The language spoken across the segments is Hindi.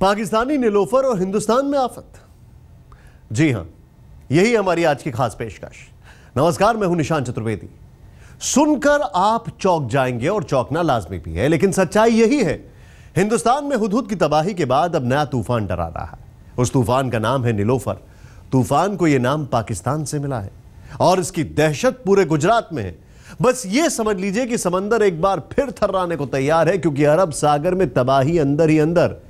पाकिस्तानी नीलोफर और हिंदुस्तान में आफत। जी हां, यही हमारी आज की खास पेशकश। नमस्कार, मैं हूं निशान चतुर्वेदी। सुनकर आप चौंक जाएंगे और चौंकना लाजमी भी है, लेकिन सच्चाई यही है, हिंदुस्तान में हुदहुद की तबाही के बाद अब नया तूफान डरा रहा है। उस तूफान का नाम है नीलोफर। तूफान को यह नाम पाकिस्तान से मिला है और इसकी दहशत पूरे गुजरात में है। बस ये समझ लीजिए कि समंदर एक बार फिर थर्राने को तैयार है, क्योंकि अरब सागर में तबाही अंदर ही अंदर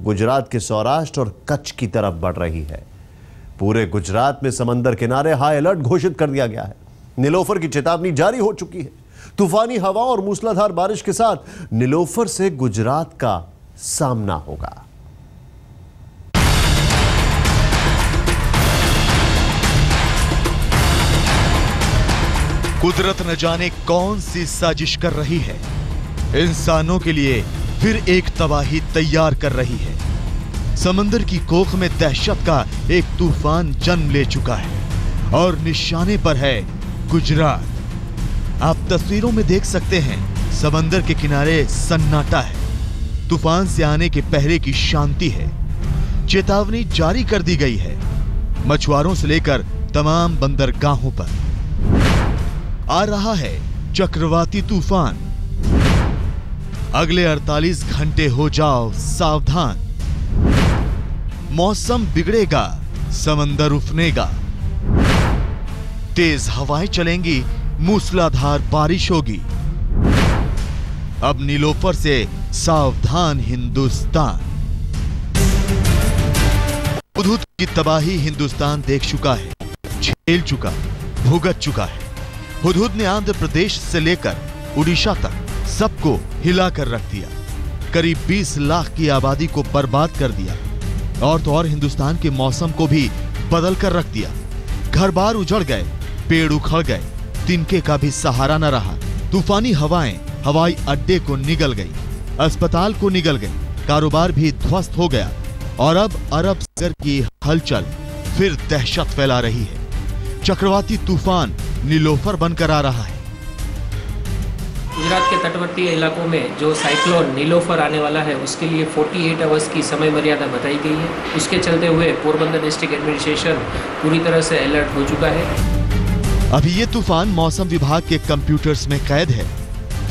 गुजरात के सौराष्ट्र और कच्छ की तरफ बढ़ रही है। पूरे गुजरात में समंदर किनारे हाई अलर्ट घोषित कर दिया गया है। नीलोफर की चेतावनी जारी हो चुकी है। तूफानी हवा और मूसलाधार बारिश के साथ नीलोफर से गुजरात का सामना होगा। कुदरत न जाने कौन सी साजिश कर रही है, इंसानों के लिए फिर एक तबाही तैयार कर रही है। समंदर की कोख में दहशत का एक तूफान जन्म ले चुका है और निशाने पर है गुजरात। आप तस्वीरों में देख सकते हैं, समंदर के किनारे सन्नाटा है। तूफान से आने के पहले की शांति है। चेतावनी जारी कर दी गई है, मछुआरों से लेकर तमाम बंदरगाहों पर। आ रहा है चक्रवाती तूफान। अगले 48 घंटे हो जाओ सावधान। मौसम बिगड़ेगा, समंदर उफनेगा, तेज हवाएं चलेंगी, मूसलाधार बारिश होगी। अब नीलोफर से सावधान हिंदुस्तान। हुदहुद की तबाही हिंदुस्तान देख चुका है, झेल चुका, भुगत चुका है। हुदहुद ने आंध्र प्रदेश से लेकर उड़ीसा तक सबको हिलाकर रख दिया। करीब 20 लाख की आबादी को बर्बाद कर दिया और तो और हिंदुस्तान के मौसम को भी बदल कर रख दिया। घर बार उजड़ गए, पेड़ उखड़ गए, तिनके का भी सहारा न रहा। तूफानी हवाएं हवाई अड्डे को निगल गई, अस्पताल को निगल गई, कारोबार भी ध्वस्त हो गया और अब अरब सागर की हलचल फिर दहशत फैला रही है। चक्रवाती तूफान नीलोफर बनकर आ रहा है। गुजरात के तटवर्ती इलाकों में जो साइक्लोन नीलोफर आने वाला है, उसके लिए 48 आवर्स की समय मर्यादा बताई गई है। उसके चलते हुए पोरबंदर डिस्ट्रिक्ट एडमिनिस्ट्रेशन पूरी तरह से अलर्ट हो चुका है। अभी ये तूफान मौसम विभाग के कंप्यूटर्स में कैद है,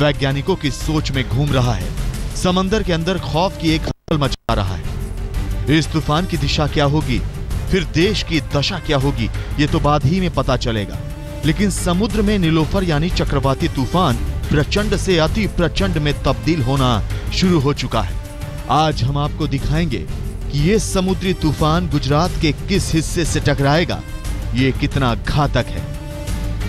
वैज्ञानिकों की सोच में घूम रहा है। समंदर के अंदर खौफ की एक हलचल मचा रहा है। इस तूफान की दिशा क्या होगी, फिर देश की दशा क्या होगी, ये तो बाद ही में पता चलेगा। लेकिन समुद्र में नीलोफर यानी चक्रवाती तूफान प्रचंड से अति प्रचंड में तब्दील होना शुरू हो चुका है। आज हम आपको दिखाएंगे कि ये समुद्री तूफान गुजरात के किस हिस्से से टकराएगा, ये कितना घातक है।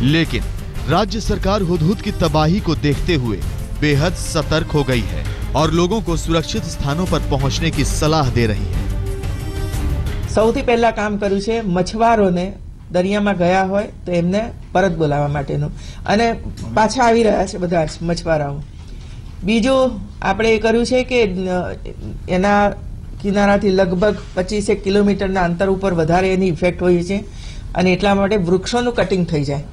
लेकिन राज्य सरकार हुदहुद की तबाही को देखते हुए बेहद सतर्क हो गई है और लोगों को सुरक्षित स्थानों पर पहुंचने की सलाह दे रही है। સૌથી પહેલા કામ કર્યું છે મછવારોને દરિયામાં ગયા હોય તો એમને પરત બોલાવવા માટેનું, અને પાછા આવી રહ્યા છે બધા જ મછવારાઓ. બીજું આપણે એ કર્યું છે કે એના કિનારાથી લગભગ 25 કિલોમીટરના અંતર ઉપર વધારે એની ઇફેક્ટ હોય છે અને એટલા માટે વૃક્ષોનું કટિંગ થઈ જાય,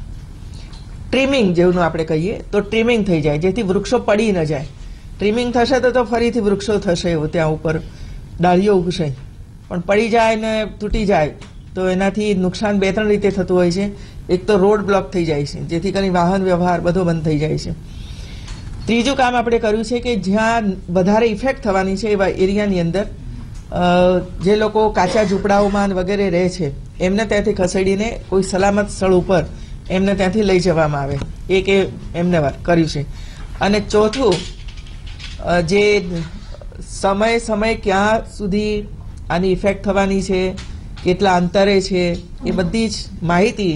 ટ્રીમિંગ જેવું આપણે કહીએ તો ટ્રીમિંગ થઈ જાય, જેથી વૃક્ષો પડી ન જાય. ટ્રીમિંગ થશે તો ફરીથી વૃક્ષો થશે, ત્યાં ઉપર ડાળીઓ ઉગશે, પણ પડી જાય ને તૂટી જાય તો એનાથી નુકસાન 2-3 રીતે થતું હોય છે. એક તો રોડ બ્લોક થઈ જાય છે, જેથી કરીને વાહન વ્યવહાર બધો બંધ થઈ જાય છે. ત્રીજું કામ આપણે કર્યું છે કે જ્યાં વધારે ઇફેક્ટ થવાની છે એવા એરિયાની અંદર જે લોકો કાચા ઝૂંપડાઓમાં વગેરે રહે છે એમને ત્યાંથી ખસેડીને કોઈ સલામત સ્થળ ઉપર એમને ત્યાંથી લઈ જવામાં આવે, એક એમને કર્યું છે. અને ચોથું, જે સમય ક્યાં સુધી આની ઇફેક્ટ થવાની છે, કેટલા અંતરે છે, એ બધી જ માહિતી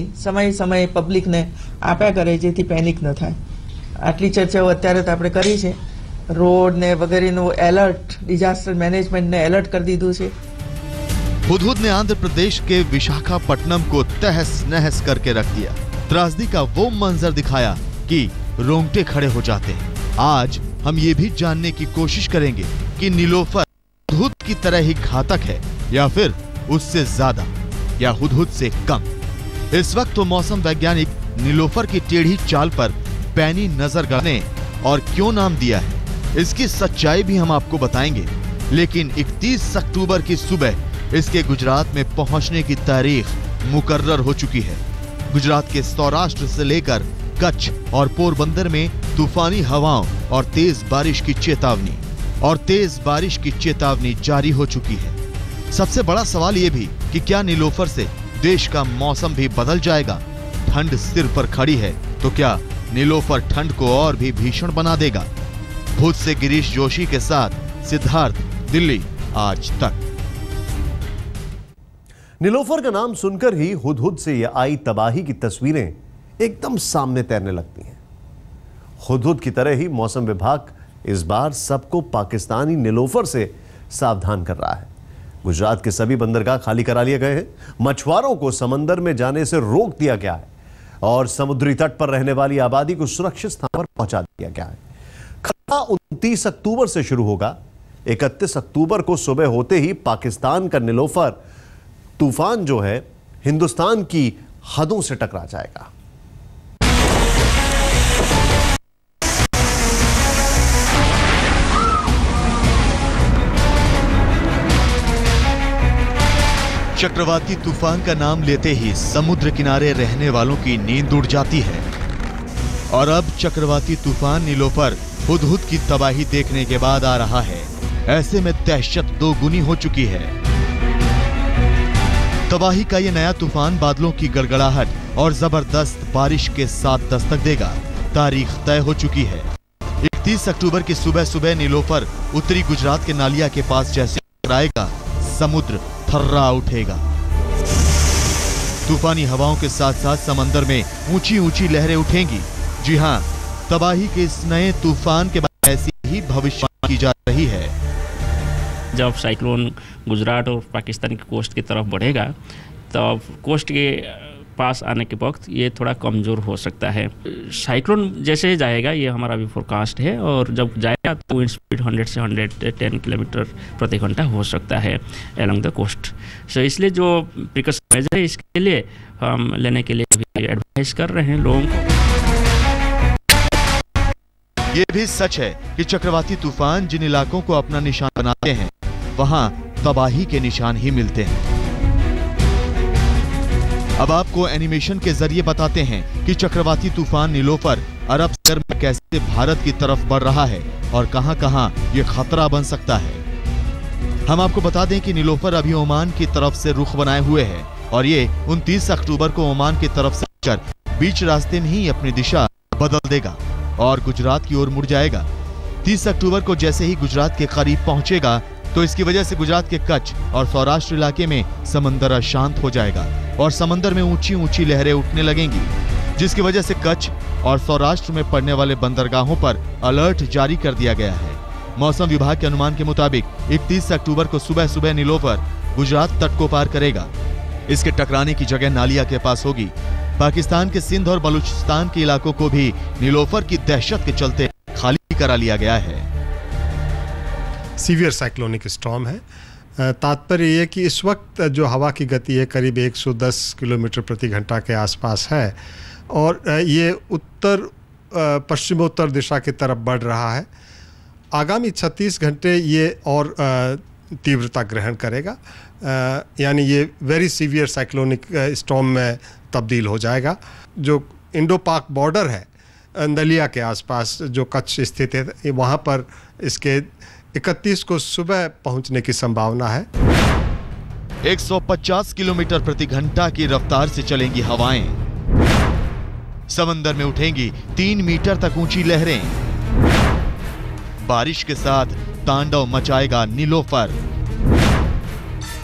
સમયે પબ્લિકને આપ્યા કરે, જેથી પેનિક ન થાય. આટલી ચર્ચાઓ અત્યારે તો આપણે કરી છે. રોડ ને વગેરેનું એલર્ટ, ડિઝાસ્ટર મેનેજમેન્ટને એલર્ટ કરી દીધું છે. हुदहुद ने आंध्र प्रदेश के विशाखापट्टनम को तहस नहस करके रख दिया। त्रासदी का वो मंजर दिखाया कि रोंगटे खड़े हो जाते हैं। आज हम ये भी जानने की कोशिश करेंगे कि नीलोफर हुदहुद की तरह ही घातक है या फिर उससे ज्यादा, या हुदहुद से कम। इस वक्त तो मौसम वैज्ञानिक नीलोफर की टेढ़ी चाल पर पैनी नजर गड़ने और क्यों नाम दिया है, इसकी सच्चाई भी हम आपको बताएंगे। लेकिन 31 अक्टूबर की सुबह इसके गुजरात में पहुंचने की तारीख मुकर्रर हो चुकी है। गुजरात के सौराष्ट्र से लेकर कच्छ और पोरबंदर में तूफानी हवाओं और तेज बारिश की चेतावनी जारी हो चुकी है। सबसे बड़ा सवाल यह भी कि क्या नीलोफर से देश का मौसम भी बदल जाएगा? ठंड सिर पर खड़ी है तो क्या नीलोफर ठंड को और भी भीषण बना देगा? भुज से गिरीश जोशी के साथ सिद्धार्थ, दिल्ली आज तक। नीलोफर का नाम सुनकर ही हुदहुद से यह आई तबाही की तस्वीरें एकदम सामने तैरने लगती हैं। हुदहुद की तरह ही मौसम विभाग इस बार सबको पाकिस्तानी नीलोफर से सावधान कर रहा है। गुजरात के सभी बंदरगाह खाली करा लिए गए हैं, मछुआरों को समंदर में जाने से रोक दिया गया है और समुद्री तट पर रहने वाली आबादी को सुरक्षित स्थान पर पहुंचा दिया गया है। खतरा 29 अक्टूबर से शुरू होगा। 31 अक्टूबर को सुबह होते ही पाकिस्तान का नीलोफर तूफान जो है हिंदुस्तान की हदों से टकरा जाएगा। चक्रवाती तूफान का नाम लेते ही समुद्र किनारे रहने वालों की नींद उड़ जाती है और अब चक्रवाती तूफान नीलोफर हुदहुद की तबाही देखने के बाद आ रहा है। ऐसे में दहशत दोगुनी हो चुकी है। तबाही का यह नया तूफान बादलों की गड़गड़ाहट और जबरदस्त बारिश के साथ दस्तक देगा। तारीख तय हो चुकी है। 31 अक्टूबर की सुबह सुबह नीलोफर उत्तरी गुजरात के नालिया के पास जैसे टकराएगा, समुद्र थर्रा उठेगा। तूफानी हवाओं के साथ साथ समंदर में ऊंची ऊंची लहरें उठेंगी। जी हां, तबाही के इस नए तूफान के बाद ऐसी ही भविष्यवाणी की जा रही है। जब साइक्लोन गुजरात और पाकिस्तान की कोस्ट की तरफ बढ़ेगा तब कोस्ट के पास आने के वक्त ये थोड़ा कमज़ोर हो सकता है। साइक्लोन जैसे ही जाएगा, ये हमारा भी फोरकास्ट है, और जब जाएगा तो विंड स्पीड 100 से 110 किलोमीटर प्रति घंटा हो सकता है एलॉन्ग द कोस्ट। सो इसलिए जो प्रिकॉशन मेजर है इसके लिए हम लेने के लिए भी एडवाइस कर रहे हैं लोगों को। ये भी सच है कि चक्रवाती तूफान जिन इलाकों को अपना निशान बनाते हैं वहां तबाही के निशान ही मिलते हैं। अब आपको एनिमेशन के जरिए बताते हैं कि चक्रवाती तूफान नीलोफर अरब सागर में कैसे भारत की तरफ बढ़ रहा है और कहां-कहां ये खतरा बन सकता है। हम आपको बता दें कि नीलोफर अभी ओमान की तरफ से रुख बनाए हुए है और ये 29 अक्टूबर को ओमान की तरफ से चल बीच रास्ते में ही अपनी दिशा बदल देगा और गुजरात की ओर मुड़ जाएगा। 30 अक्टूबर को जैसे ही गुजरात के करीब पहुंचेगा तो इसकी वजह से गुजरात के कच्छ और सौराष्ट्र इलाके में समंदर अशांत हो जाएगा और समंदर में ऊंची ऊंची लहरें उठने लगेंगी, जिसकी वजह से कच्छ और सौराष्ट्र में पड़ने वाले बंदरगाहों पर अलर्ट जारी कर दिया गया है। मौसम विभाग के अनुमान के मुताबिक 31 अक्टूबर को सुबह सुबह नीलोफर गुजरात तट को पार करेगा। इसके टकराने की जगह नालिया के पास होगी। पाकिस्तान के सिंध और बलूचिस्तान के इलाकों को भी नीलोफर की दहशत के चलते खाली करा लिया गया है। सीवियर साइक्लोनिक स्टॉर्म है। तात्पर्य ये कि इस वक्त जो हवा की गति है करीब 110 किलोमीटर प्रति घंटा के आसपास है और ये उत्तर पश्चिमोत्तर दिशा की तरफ बढ़ रहा है। आगामी 36 घंटे ये और तीव्रता ग्रहण करेगा, यानी ये वेरी सीवियर साइक्लोनिक स्टॉर्म में तब्दील हो जाएगा। जो इंडो पाक बॉर्डर है नलिया के आसपास जो कच्छ स्थित है, वहाँ पर इसके 31 को सुबह पहुंचने की संभावना है। 150 किलोमीटर प्रति घंटा की रफ्तार से चलेंगी हवाएं। समंदर में उठेंगी 3 मीटर तक ऊंची लहरें। बारिश के साथ तांडव मचाएगा नीलोफर।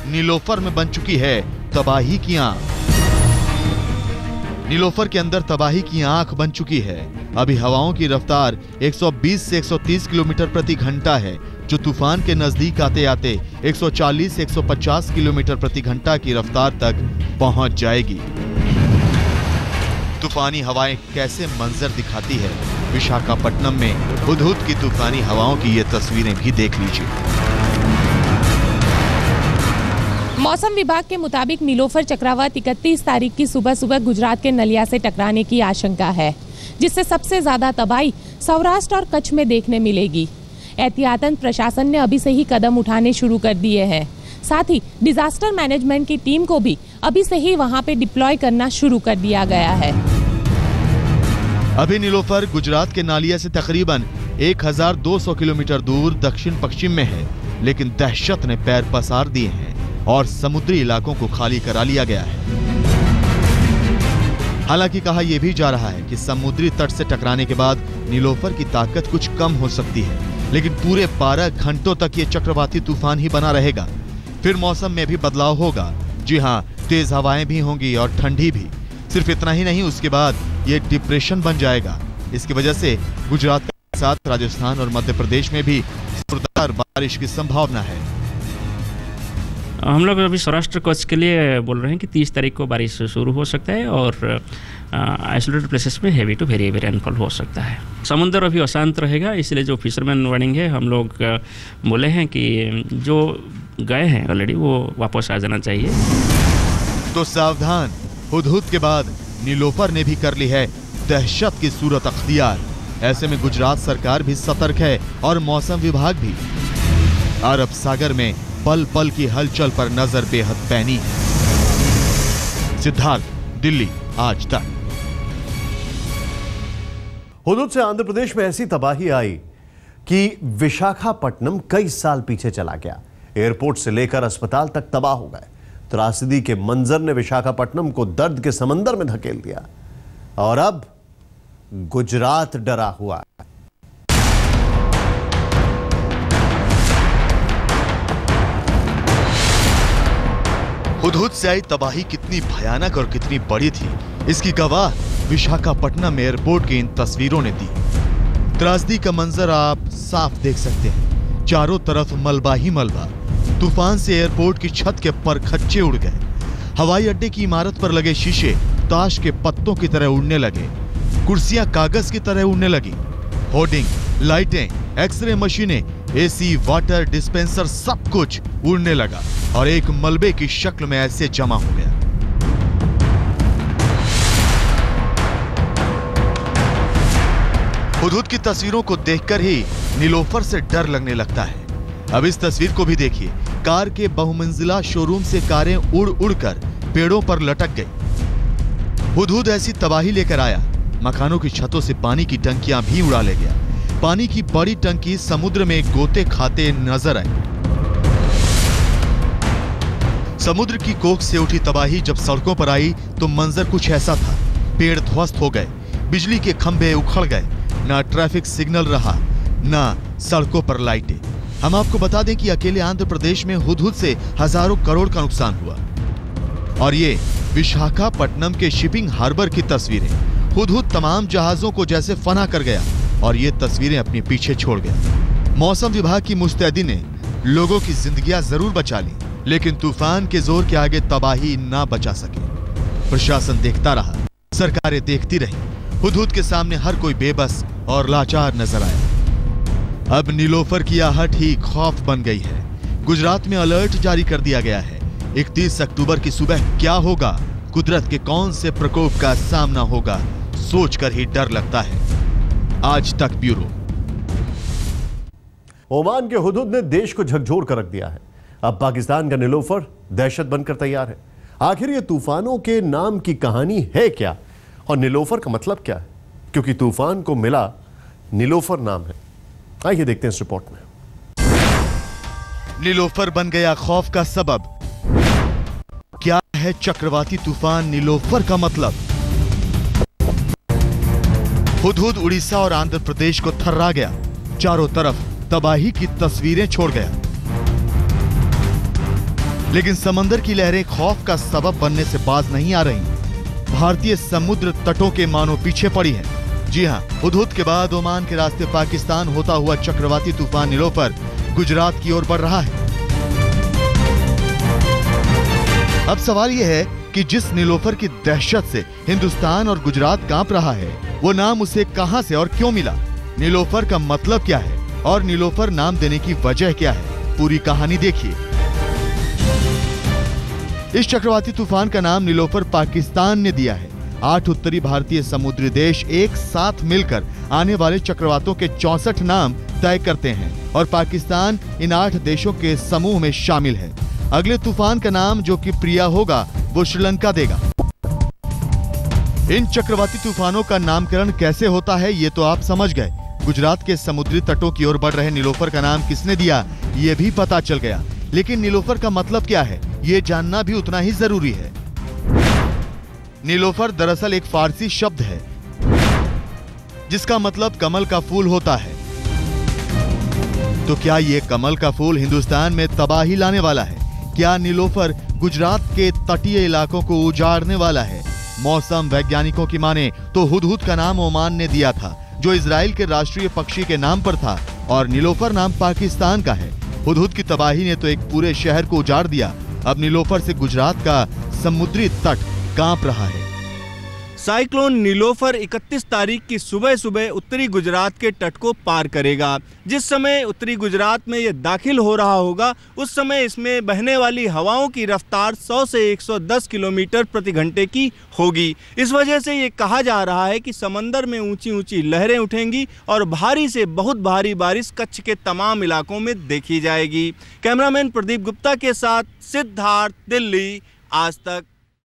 नीलोफर में बन चुकी है तबाही की आंख। नीलोफर के अंदर तबाही की आंख बन चुकी है। अभी हवाओं की रफ्तार 120 से 130 किलोमीटर प्रति घंटा है, जो तूफान के नजदीक आते आते 140 से 150 किलोमीटर प्रति घंटा की रफ्तार तक पहुंच जाएगी। तूफानी हवाएं कैसे मंजर दिखाती है, विशाखापट्टनम में हुदहुद की तूफानी हवाओं की ये तस्वीरें भी देख लीजिए। मौसम विभाग के मुताबिक नीलोफर चक्रवात 31 तारीख की सुबह सुबह गुजरात के नलिया से टकराने की आशंका है, जिससे सबसे ज्यादा तबाही सौराष्ट्र और कच्छ में देखने मिलेगी। एहतियातन प्रशासन ने अभी से ही कदम उठाने शुरू कर दिए हैं। साथ ही डिजास्टर मैनेजमेंट की टीम को भी अभी से ही वहां पे डिप्लॉय करना शुरू कर दिया गया है। अभी नीलोफर गुजरात के नालिया से तकरीबन 1200 किलोमीटर दूर दक्षिण पश्चिम में है, लेकिन दहशत ने पैर पसार दिए हैं और समुद्री इलाकों को खाली करा लिया गया है। हालांकि कहा यह भी जा रहा है कि समुद्री तट से टकराने के बाद नीलोफर की ताकत कुछ कम हो सकती है, लेकिन पूरे 12 घंटों तक ये चक्रवाती तूफान ही बना रहेगा। फिर मौसम में भी बदलाव होगा। जी हाँ, तेज हवाएं भी होंगी और ठंडी भी। सिर्फ इतना ही नहीं, उसके बाद ये डिप्रेशन बन जाएगा। इसकी वजह से गुजरात के साथ राजस्थान और मध्य प्रदेश में भी जोरदार बारिश की संभावना है। हम लोग अभी सौराष्ट्र कच्छ के लिए बोल रहे हैं कि 30 तारीख को बारिश शुरू हो सकता है और आइसोलेटेड प्लेसेस में heavy to very heavy rainfall हो सकता है। समुद्र अभी अशांत रहेगा, इसलिए जो फिशरमैन वार्निंग है, हम लोग बोले हैं कि जो गए हैं ऑलरेडी वो वापस आ जाना चाहिए। तो सावधान, हुदहुद के बाद नीलोफर ने भी कर ली है दहशत की सूरत अख्तियार। ऐसे में गुजरात सरकार भी सतर्क है और मौसम विभाग भी। अरब सागर में पल पल की हलचल पर नजर बेहद पैनी है। सिद्धार्थ, दिल्ली, आज तक। हुदहुद से आंध्र प्रदेश में ऐसी तबाही आई कि विशाखापट्टनम कई साल पीछे चला गया। एयरपोर्ट से लेकर अस्पताल तक तबाह हो गए। त्रासदी के मंजर ने विशाखापट्टनम को दर्द के समंदर में धकेल दिया और अब गुजरात डरा हुआ है। हुदहुद से आई तबाही कितनी भयानक और कितनी बड़ी थी, इसकी गवाह विशाखापट्टनम एयरपोर्ट की इन तस्वीरों ने दी। त्रासदी का मंजर आप साफ देख सकते हैं। चारों तरफ मलबा ही मलबा। तूफान से एयरपोर्ट की छत के परखच्चे उड़ गए। हवाई अड्डे की इमारत पर लगे शीशे ताश के पत्तों की तरह उड़ने लगे। कुर्सियां कागज की तरह उड़ने लगी। होर्डिंग, लाइटें, एक्सरे मशीनें, एसी, वाटर डिस्पेंसर, सब कुछ उड़ने लगा और एक मलबे की शक्ल में ऐसे जमा हो गया। हुदहुद की तस्वीरों को देखकर ही नीलोफर से डर लगने लगता है। अब इस तस्वीर को भी देखिए। कार के बहुमंजिला शोरूम से कारें उड़ उड़कर पेड़ों पर लटक गई। हुदहुद ऐसी तबाही लेकर आया। मकानों की छतों से पानी की टंकियां भी उड़ा ले गया। पानी की बड़ी टंकी समुद्र में गोते खाते नजर आई। समुद्र की कोख से उठी तबाही जब सड़कों पर आई तो मंजर कुछ ऐसा था। पेड़ ध्वस्त हो गए, बिजली के खंभे उखड़ गए, ना ट्रैफिक सिग्नल रहा, ना सड़कों पर लाइटें। हम आपको बता दें कि अकेले आंध्र प्रदेश में हुदहुद से हजारों करोड़ का नुकसान हुआ। और ये विशाखापट्टनम के शिपिंग हार्बर की तस्वीरें। हुदहुद तमाम जहाजों को जैसे फना कर गया और ये तस्वीरें अपने पीछे छोड़ गया। मौसम विभाग की मुस्तैदी ने लोगों की जिंदगियां जरूर बचा ली, लेकिन तूफान के जोर के आगे तबाही ना बचा सके। प्रशासन देखता रहा, सरकारें देखती रही। हुदहुद के सामने हर कोई बेबस और लाचार नजर आया। अब नीलोफर की आहट ही खौफ बन गई है। गुजरात में अलर्ट जारी कर दिया गया है। 31 अक्टूबर की सुबह क्या होगा, कुदरत के कौन से प्रकोप का सामना होगा, सोचकर ही डर लगता है। आज तक ब्यूरो। ओमान के हुदहुद ने देश को झकझोर कर रख दिया है। अब पाकिस्तान का नीलोफर दहशत बनकर तैयार है। आखिर ये तूफानों के नाम की कहानी है क्या और नीलोफर का मतलब क्या है? क्योंकि तूफान को मिला नीलोफर नाम है। आइए देखते हैं इस रिपोर्ट में। नीलोफर बन गया खौफ का सबब। क्या है चक्रवाती तूफान नीलोफर का मतलब? हुदहुद उड़ीसा और आंध्र प्रदेश को थर्रा गया। चारों तरफ तबाही की तस्वीरें छोड़ गया। लेकिन समंदर की लहरें खौफ का सबब बनने से बाज नहीं आ रही। भारतीय समुद्र तटों के मानो पीछे पड़ी है। जी हां, हुदहुद के बाद ओमान के रास्ते पाकिस्तान होता हुआ चक्रवाती तूफान नीलोफर गुजरात की ओर बढ़ रहा है। अब सवाल यह है कि जिस नीलोफर की दहशत से हिंदुस्तान और गुजरात कांप रहा है, वो नाम उसे कहां से और क्यों मिला? नीलोफर का मतलब क्या है और नीलोफर नाम देने की वजह क्या है? पूरी कहानी देखिए। इस चक्रवाती तूफान का नाम नीलोफर पाकिस्तान ने दिया है। 8 उत्तरी भारतीय समुद्री देश एक साथ मिलकर आने वाले चक्रवातों के 64 नाम तय करते हैं और पाकिस्तान इन 8 देशों के समूह में शामिल है। अगले तूफान का नाम जो कि प्रिया होगा वो श्रीलंका देगा। इन चक्रवाती तूफानों का नामकरण कैसे होता है ये तो आप समझ गए। गुजरात के समुद्री तटों की ओर बढ़ रहे नीलोफर का नाम किसने दिया ये भी पता चल गया। लेकिन नीलोफर का मतलब क्या है ये जानना भी उतना ही जरूरी है। नीलोफर दरअसल एक फारसी शब्द है जिसका मतलब कमल का फूल होता है। तो क्या ये कमल का फूल हिंदुस्तान में तबाही लाने वाला है? क्या नीलोफर गुजरात के तटीय इलाकों को उजाड़ने वाला है? मौसम वैज्ञानिकों की माने तो हुदहुद का नाम ओमान ने दिया था जो इजराइल के राष्ट्रीय पक्षी के नाम पर था और नीलोफर नाम पाकिस्तान का है। हुदहुद की तबाही ने तो एक पूरे शहर को उजाड़ दिया। अब नीलोफर से गुजरात का समुद्री तट कांप रहा है। साइक्लोन नीलोफर 31 तारीख की सुबह सुबह उत्तरी गुजरात के तट को पार करेगा। जिस समय उत्तरी गुजरात में यह दाखिल हो रहा होगा उस समय इसमें बहने वाली हवाओं की रफ्तार 100 से 110 किलोमीटर प्रति घंटे की होगी। इस वजह से ये कहा जा रहा है कि समंदर में ऊंची ऊंची लहरें उठेंगी और भारी से बहुत भारी बारिश कच्छ के तमाम इलाकों में देखी जाएगी। कैमरामैन प्रदीप गुप्ता के साथ सिद्धार्थ, दिल्ली, आज तक।